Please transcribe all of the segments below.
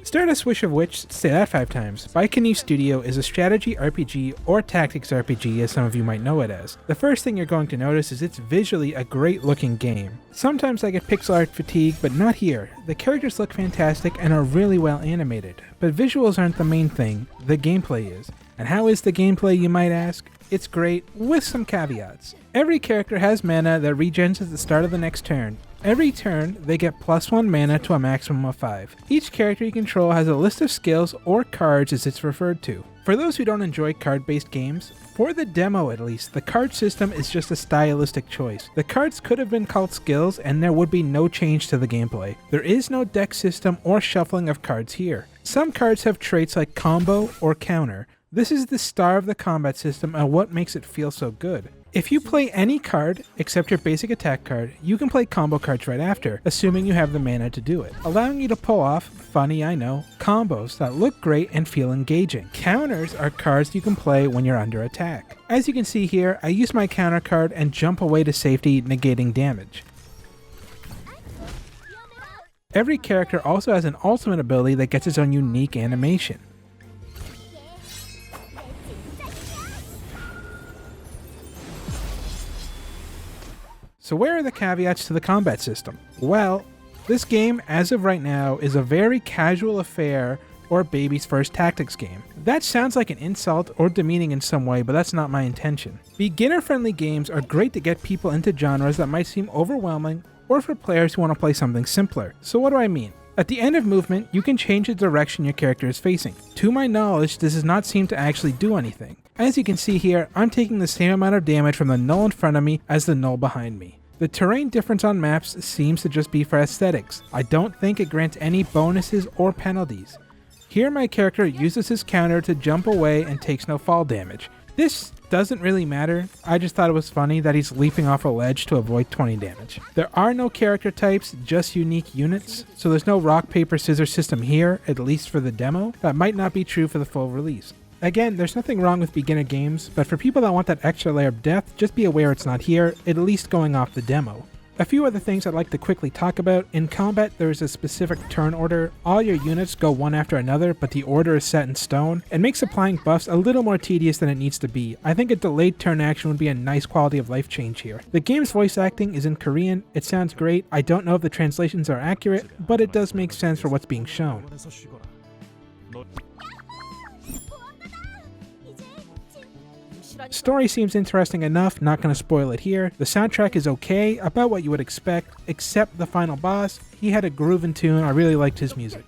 StarDust Wish of Witch, say that 5 times, by Knife Studio is a strategy RPG or tactics RPG as some of you might know it as. The first thing you're going to notice is it's visually a great looking game. Sometimes I get pixel art fatigue, but not here. The characters look fantastic and are really well animated, but visuals aren't the main thing, the gameplay is. And how is the gameplay, you might ask? It's great, with some caveats. Every character has mana that regens at the start of the next turn. Every turn, they get +1 mana to a maximum of 5. Each character you control has a list of skills or cards as it's referred to. For those who don't enjoy card-based games, for the demo at least, the card system is just a stylistic choice. The cards could have been called skills and there would be no change to the gameplay. There is no deck system or shuffling of cards here. Some cards have traits like combo or counter. This is the star of the combat system and what makes it feel so good. If you play any card, except your basic attack card, you can play combo cards right after, assuming you have the mana to do it, allowing you to pull off, funny I know, combos that look great and feel engaging. Counters are cards you can play when you're under attack. As you can see here, I use my counter card and jump away to safety, negating damage. Every character also has an ultimate ability that gets its own unique animation. So where are the caveats to the combat system? Well, this game, as of right now, is a very casual affair or baby's first tactics game. That sounds like an insult or demeaning in some way, but that's not my intention. Beginner-friendly games are great to get people into genres that might seem overwhelming or for players who want to play something simpler. So what do I mean? At the end of movement, you can change the direction your character is facing. To my knowledge, this does not seem to actually do anything. As you can see here, I'm taking the same amount of damage from the null in front of me as the null behind me. The terrain difference on maps seems to just be for aesthetics. I don't think it grants any bonuses or penalties. Here my character uses his counter to jump away and takes no fall damage. This doesn't really matter, I just thought it was funny that he's leaping off a ledge to avoid 20 damage. There are no character types, just unique units, so there's no rock paper scissors system here, at least for the demo. That might not be true for the full release. Again, there's nothing wrong with beginner games, but for people that want that extra layer of depth, just be aware it's not here, at least going off the demo. A few other things I'd like to quickly talk about. In combat, there is a specific turn order. All your units go one after another, but the order is set in stone. It makes applying buffs a little more tedious than it needs to be. I think a delayed turn action would be a nice quality of life change here. The game's voice acting is in Korean. It sounds great. I don't know if the translations are accurate, but it does make sense for what's being shown. Story seems interesting enough, not going to spoil it here. The soundtrack is okay, about what you would expect, except the final boss. He had a grooving tune, I really liked his music.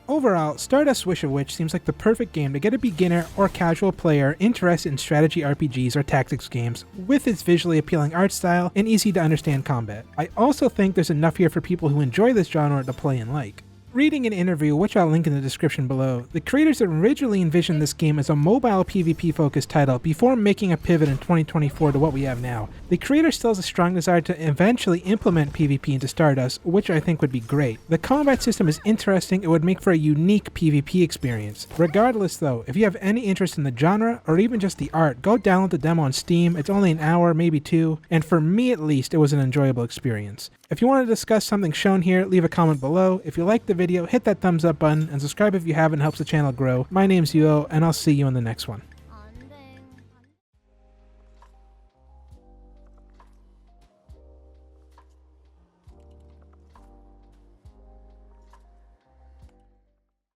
Overall, StarDust Wish of Witch seems like the perfect game to get a beginner or casual player interested in strategy RPGs or tactics games with its visually appealing art style and easy to understand combat. I also think there's enough here for people who enjoy this genre to play and like. Reading an interview, which I'll link in the description below, the creators originally envisioned this game as a mobile PvP focused title before making a pivot in 2024 to what we have now. The creator still has a strong desire to eventually implement PvP into StarDust, which I think would be great. The combat system is interesting, it would make for a unique PvP experience. Regardless though, if you have any interest in the genre, or even just the art, go download the demo on Steam. It's only an hour, maybe 2, and for me at least, it was an enjoyable experience. If you want to discuss something shown here, leave a comment below. If you liked the video, hit that thumbs up button and subscribe if you haven't, helps the channel grow. My name's Yuo, and I'll see you in the next one.